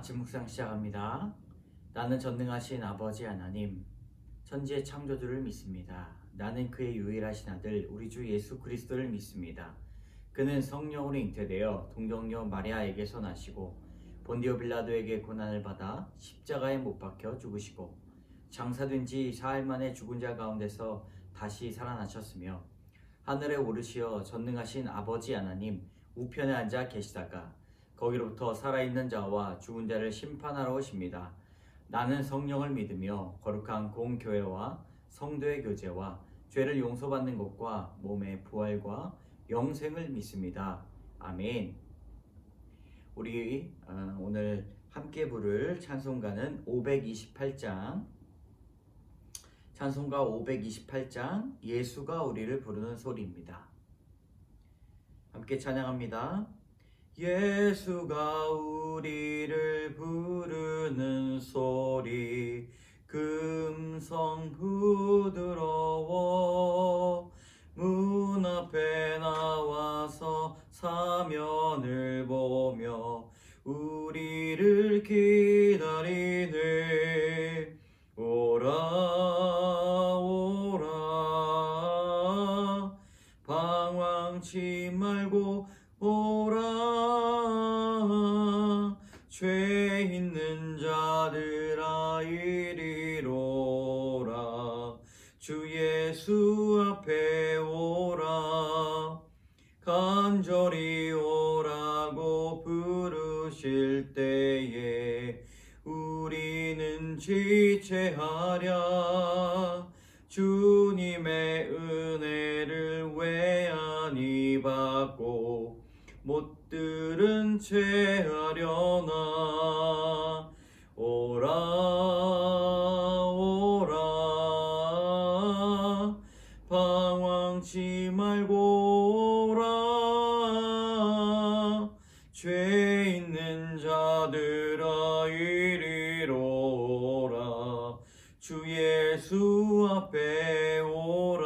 아침 묵상 시작합니다. 나는 전능하신 아버지 하나님, 천지의 창조주를 믿습니다. 나는 그의 유일하신 아들, 우리 주 예수 그리스도를 믿습니다. 그는 성령으로 잉태되어 동정녀 마리아에게서 나시고 본디오 빌라도에게 고난을 받아 십자가에 못 박혀 죽으시고 장사된 지 사흘 만에 죽은 자 가운데서 다시 살아나셨으며 하늘에 오르시어 전능하신 아버지 하나님 우편에 앉아 계시다가 거기로부터 살아있는 자와 죽은 자를 심판하러 오십니다. 나는 성령을 믿으며 거룩한 공교회와 성도의 교제와 죄를 용서받는 것과 몸의 부활과 영생을 믿습니다. 아멘. 우리 오늘 함께 부를 찬송가는 528장, 찬송가 528장 예수가 우리를 부르는 소리입니다. 함께 찬양합니다. 예수가 우리를 부르는 소리 금성 부드러워 문 앞에 나와서 사면을 보며 우리를 기다리네. 오라 오라 방황치 말고 오라 죄 있는 자들아 이리로라 주 예수 앞에 오라 간절히 오라고 부르실 때에 우리는 지체하랴 주님의 은혜를 외안히 받고 못 들은 채 하려나. 오라 오라 방황치 말고 오라 죄 있는 자들아 이리로 오라 주 예수 앞에 오라.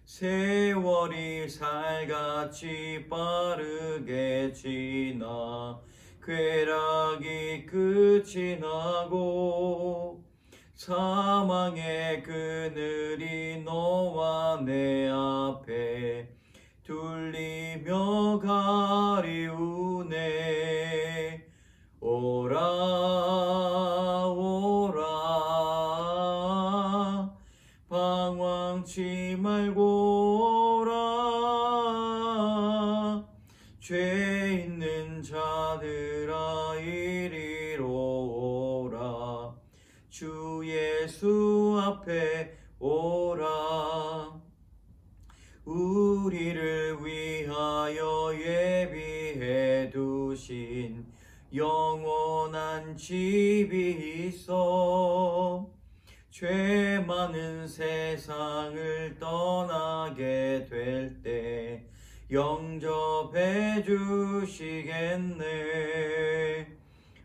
세월이 살같이 빠르게 지나 쾌락이 끝이 나고 사망의 그늘이 너와 내 앞에 둘리며 가리우네. 오라 오라 방황치 말고 오라 죄 있는 자들아 이리로 오라 주 예수 앞에 오라. 우리를 위하여 예비해 두신 영원한 집이 있어 죄 많은 세상을 떠나게 될 때 영접해 주시겠네.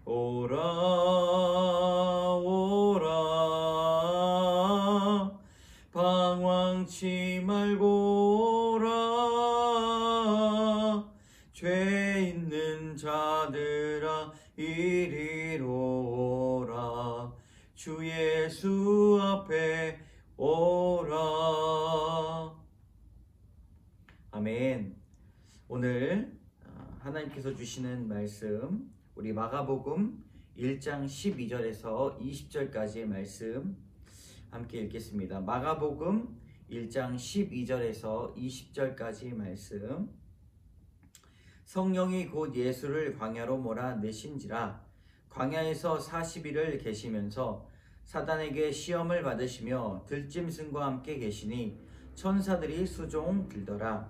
오라 오라 방황치 말고 오라 죄 있는 자들아 이리로 오라 주 예수 앞에 오라. 아멘. 오늘 하나님께서 주시는 말씀 우리 마가복음 1장 12절에서 20절까지의 말씀 함께 읽겠습니다. 마가복음 1장 12절에서 20절까지의 말씀. 성령이 곧 예수를 광야로 몰아내신지라 광야에서 40일을 계시면서 사단에게 시험을 받으시며 들짐승과 함께 계시니 천사들이 수종 들더라.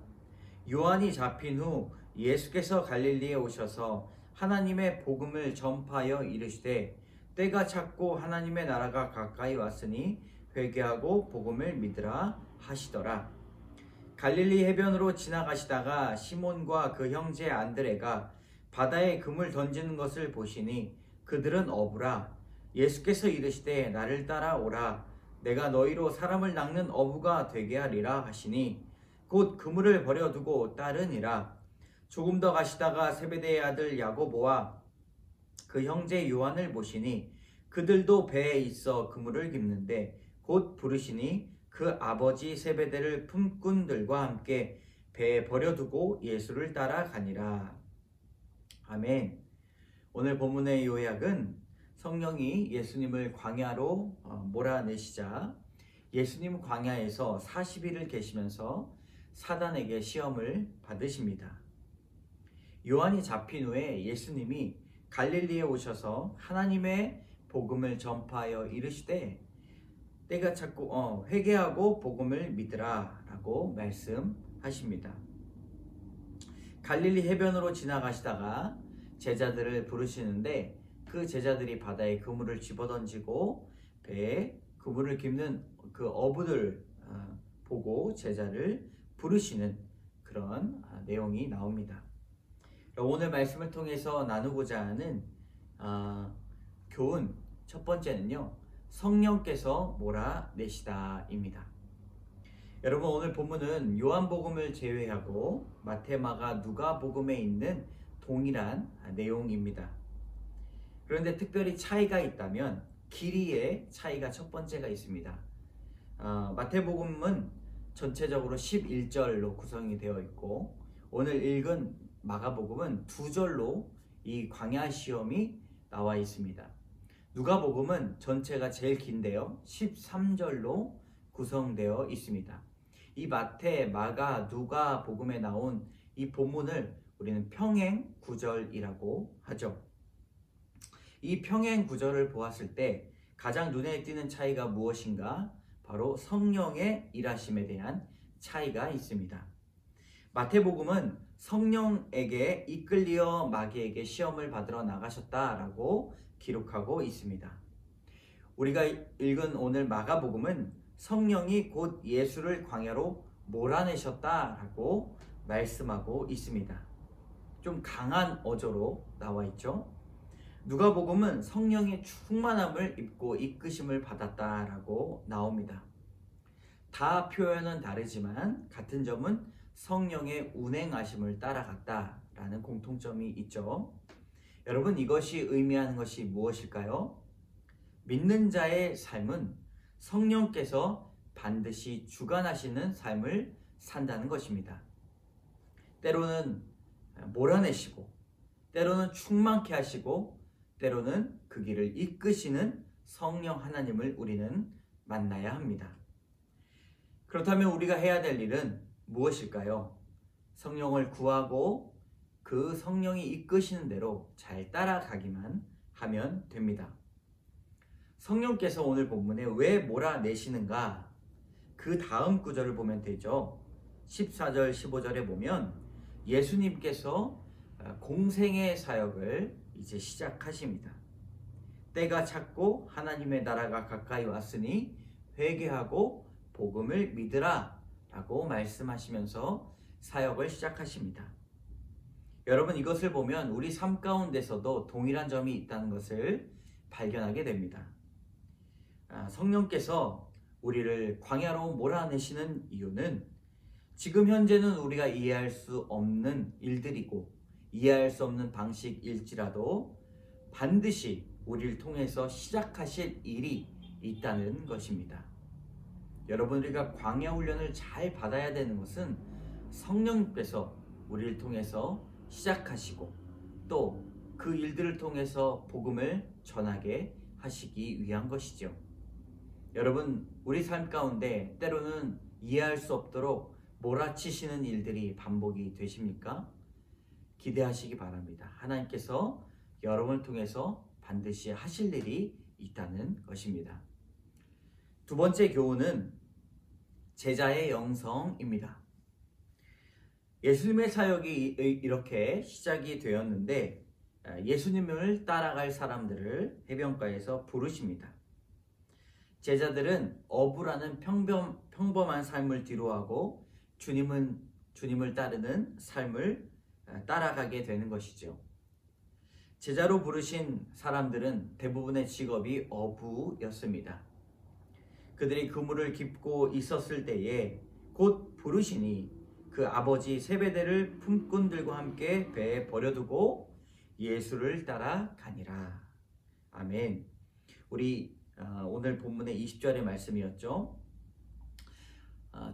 요한이 잡힌 후 예수께서 갈릴리에 오셔서 하나님의 복음을 전파하여 이르시되 때가 찼고 하나님의 나라가 가까이 왔으니 회개하고 복음을 믿으라 하시더라. 갈릴리 해변으로 지나가시다가 시몬과 그 형제 안드레가 바다에 금을 던지는 것을 보시니 그들은 어부라. 예수께서 이르시되 나를 따라오라. 내가 너희로 사람을 낚는 어부가 되게 하리라 하시니 곧 그물을 버려두고 따르니라. 조금 더 가시다가 세베대의 아들 야고보와 그 형제 요한을 보시니 그들도 배에 있어 그물을 깁는데 곧 부르시니 그 아버지 세베대를 품꾼들과 함께 배에 버려두고 예수를 따라가니라. 아멘. 오늘 본문의 요약은 성령이 예수님을 광야로 몰아내시자 예수님 광야에서 40일을 계시면서 사단에게 시험을 받으십니다. 요한이 잡힌 후에 예수님이 갈릴리에 오셔서 하나님의 복음을 전파하여 이르시되 때가 찼고 회개하고 복음을 믿으라 라고 말씀하십니다. 갈릴리 해변으로 지나가시다가 제자들을 부르시는데 그 제자들이 바다에 그물을 집어던지고 배에 그물을 깁는 그 어부들 보고 제자를 부르시는 그런 내용이 나옵니다. 오늘 말씀을 통해서 나누고자 하는 교훈 첫 번째는요, 성령께서 몰아내시다입니다. 여러분, 오늘 본문은 요한복음을 제외하고 마태, 마가, 누가복음에 있는 동일한 내용입니다. 그런데 특별히 차이가 있다면 길이의 차이가 첫 번째가 있습니다. 마태복음은 전체적으로 11절로 구성이 되어 있고 오늘 읽은 마가복음은 2절로 이 광야 시험이 나와 있습니다. 누가복음은 전체가 제일 긴데요, 13절로 구성되어 있습니다. 이 마태, 마가, 누가복음에 나온 이 본문을 우리는 평행 구절이라고 하죠. 이 평행 구절을 보았을 때 가장 눈에 띄는 차이가 무엇인가? 바로 성령의 일하심에 대한 차이가 있습니다. 마태복음은 성령에게 이끌리어 마귀에게 시험을 받으러 나가셨다라고 기록하고 있습니다. 우리가 읽은 오늘 마가복음은 성령이 곧 예수를 광야로 몰아내셨다라고 말씀하고 있습니다. 좀 강한 어조로 나와 있죠. 누가복음은 성령의 충만함을 입고 이끄심을 받았다라고 나옵니다. 다 표현은 다르지만 같은 점은 성령의 운행하심을 따라갔다라는 공통점이 있죠. 여러분, 이것이 의미하는 것이 무엇일까요? 믿는 자의 삶은 성령께서 반드시 주관하시는 삶을 산다는 것입니다. 때로는 몰아내시고, 때로는 충만케 하시고, 때로는 그 길을 이끄시는 성령 하나님을 우리는 만나야 합니다. 그렇다면 우리가 해야 될 일은 무엇일까요? 성령을 구하고 그 성령이 이끄시는 대로 잘 따라가기만 하면 됩니다. 성령께서 오늘 본문에 왜 몰아내시는가? 그 다음 구절을 보면 되죠. 14절, 15절에 보면 예수님께서 공생의 사역을 이제 시작하십니다. 때가 찼고 하나님의 나라가 가까이 왔으니 회개하고 복음을 믿으라 라고 말씀하시면서 사역을 시작하십니다. 여러분, 이것을 보면 우리 삶 가운데서도 동일한 점이 있다는 것을 발견하게 됩니다. 성령께서 우리를 광야로 몰아내시는 이유는 지금 현재는 우리가 이해할 수 없는 일들이고 이해할 수 없는 방식일지라도 반드시 우리를 통해서 시작하실 일이 있다는 것입니다. 여러분, 우리가 광야 훈련을 잘 받아야 되는 것은 성령께서 우리를 통해서 시작하시고 또 그 일들을 통해서 복음을 전하게 하시기 위한 것이죠. 여러분, 우리 삶 가운데 때로는 이해할 수 없도록 몰아치시는 일들이 반복이 되십니까? 기대하시기 바랍니다. 하나님께서 여러분을 통해서 반드시 하실 일이 있다는 것입니다. 두 번째 교훈은 제자의 영성입니다. 예수님의 사역이 이렇게 시작이 되었는데 예수님을 따라갈 사람들을 해변가에서 부르십니다. 제자들은 어부라는 평범한 삶을 뒤로하고 주님을 따르는 삶을 따라가게 되는 것이죠. 제자로 부르신 사람들은 대부분의 직업이 어부였습니다. 그들이 그물을 깁고 있었을 때에 곧 부르시니 그 아버지 세베대를 품꾼들과 함께 배에 버려두고 예수를 따라가니라. 아멘. 우리 오늘 본문의 20절의 말씀이었죠.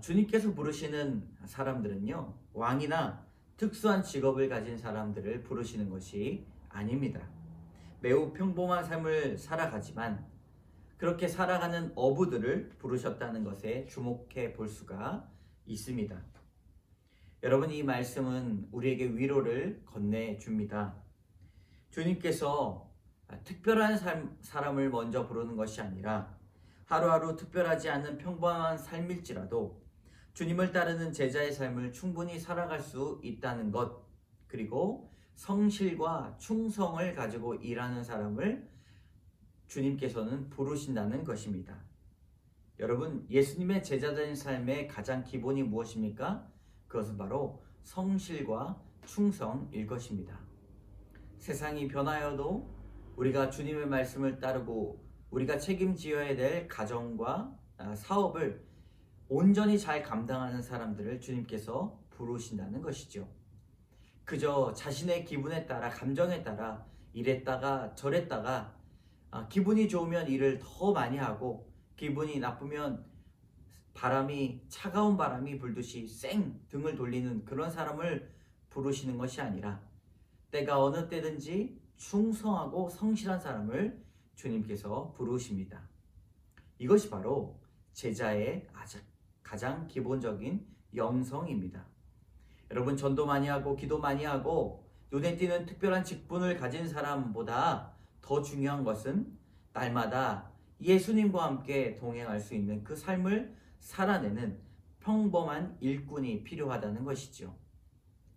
주님께서 부르시는 사람들은요, 왕이나 특수한 직업을 가진 사람들을 부르시는 것이 아닙니다. 매우 평범한 삶을 살아가지만 그렇게 살아가는 어부들을 부르셨다는 것에 주목해 볼 수가 있습니다. 여러분, 이 말씀은 우리에게 위로를 건네줍니다. 주님께서 특별한 사람을 먼저 부르는 것이 아니라 하루하루 특별하지 않은 평범한 삶일지라도 주님을 따르는 제자의 삶을 충분히 살아갈 수 있다는 것, 그리고 성실과 충성을 가지고 일하는 사람을 주님께서는 부르신다는 것입니다. 여러분, 예수님의 제자된 삶의 가장 기본이 무엇입니까? 그것은 바로 성실과 충성일 것입니다. 세상이 변하여도 우리가 주님의 말씀을 따르고 우리가 책임지어야 될 가정과 사업을 온전히 잘 감당하는 사람들을 주님께서 부르신다는 것이죠. 그저 자신의 기분에 따라, 감정에 따라 이랬다가 저랬다가 기분이 좋으면 일을 더 많이 하고 기분이 나쁘면 차가운 바람이 불듯이 쌩 등을 돌리는 그런 사람을 부르시는 것이 아니라 때가 어느 때든지 충성하고 성실한 사람을 주님께서 부르십니다. 이것이 바로 제자의 가장 기본적인 영성입니다. 여러분, 전도 많이 하고 기도 많이 하고 눈에 띄는 특별한 직분을 가진 사람보다 더 중요한 것은 날마다 예수님과 함께 동행할 수 있는 그 삶을 살아내는 평범한 일꾼이 필요하다는 것이죠.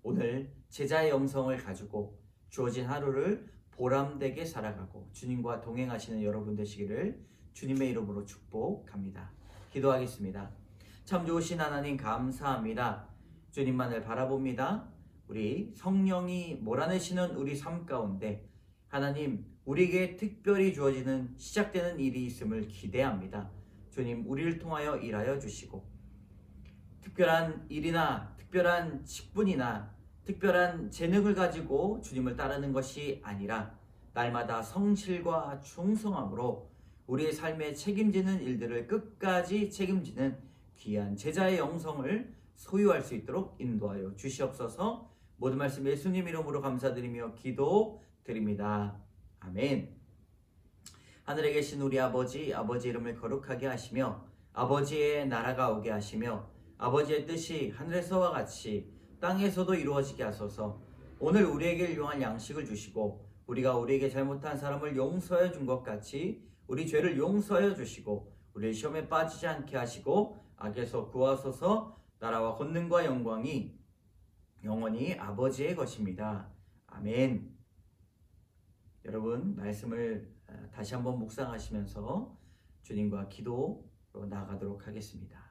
오늘 제자의 영성을 가지고 주어진 하루를 보람되게 살아가고 주님과 동행하시는 여러분 되시기를 주님의 이름으로 축복합니다. 기도하겠습니다. 참 좋으신 하나님, 감사합니다. 주님만을 바라봅니다. 우리 성령이 몰아내시는 우리 삶 가운데 하나님, 우리에게 특별히 주어지는 시작되는 일이 있음을 기대합니다. 주님, 우리를 통하여 일하여 주시고 특별한 일이나 특별한 직분이나 특별한 재능을 가지고 주님을 따르는 것이 아니라 날마다 성실과 충성함으로 우리의 삶에 책임지는 일들을 끝까지 책임지는 귀한 제자의 영성을 소유할 수 있도록 인도하여 주시옵소서. 모든 말씀 예수님 이름으로 감사드리며 기도드립니다. 아멘. 하늘에 계신 우리 아버지 이름을 거룩하게 하시며 아버지의 나라가 오게 하시며 아버지의 뜻이 하늘에서와 같이 땅에서도 이루어지게 하소서. 오늘 우리에게 일용할 양식을 주시고 우리가 우리에게 잘못한 사람을 용서해 준 것 같이 우리 죄를 용서해 주시고 우리를 시험에 빠지지 않게 하시고 악에서 구하소서. 나라와 권능과 영광이 영원히 아버지의 것입니다. 아멘. 여러분, 말씀을 다시 한번 묵상하시면서 주님과 기도로 나아가도록 하겠습니다.